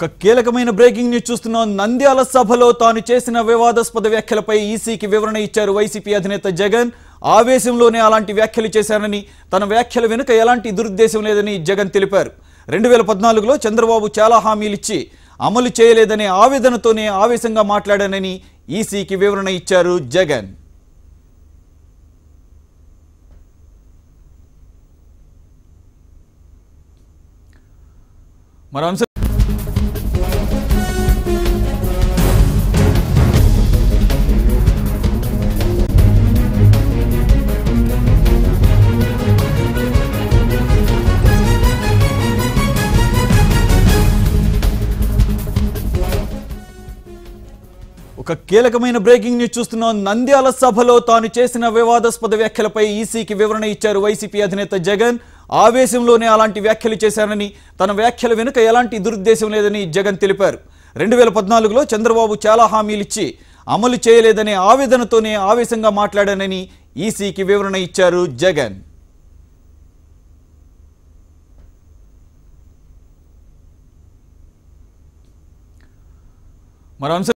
ఒక కీలకమైన breaking news చూస్తున్నాం. నంద్యాల సభలో తాను చేసిన వివాదాస్పద వ్యాఖ్యలపై ఈసీకి వివరణ ఇచ్చారు వైసీపీ అధినేత జగన్. ఆవేశంలోనే అలాంటి వ్యాఖ్యలు చేశారని, తన వ్యాఖ్యల వెనుక ఎలాంటి దురుద్దేశం లేదని జగన్ తెలిపారు. 2014లో చంద్రబాబు చాలా హామీలు ఇచ్చి అమలు చేయలేదనే ఆవేదనతోనే ఆవేశంగా మాట్లాడానని ఈసీకి వివరణ ఇచ్చారు జగన్. మరో అంశం ఒక కీలకమైన బ్రేకింగ్ న్యూస్ చూస్తున్నాం. నంద్యాల సభలో తాను చేసిన వివాదాస్పద వ్యాఖ్యలపై ఈసీకి వివరణ ఇచ్చారు వైసీపీ అధినేత జగన్. ఆవేశంలోనే అలాంటి వ్యాఖ్యలు చేశారని, తన వ్యాఖ్యల వెనుక ఎలాంటి దురుద్దేశం లేదని జగన్ తెలిపారు. 2014లో చంద్రబాబు చాలా హామీలు ఇచ్చి అమలు చేయలేదనే ఆవేదనతోనే ఆవేశంగా మాట్లాడానని ఈసీకి వివరణ ఇచ్చారు జగన్. మరో అంశం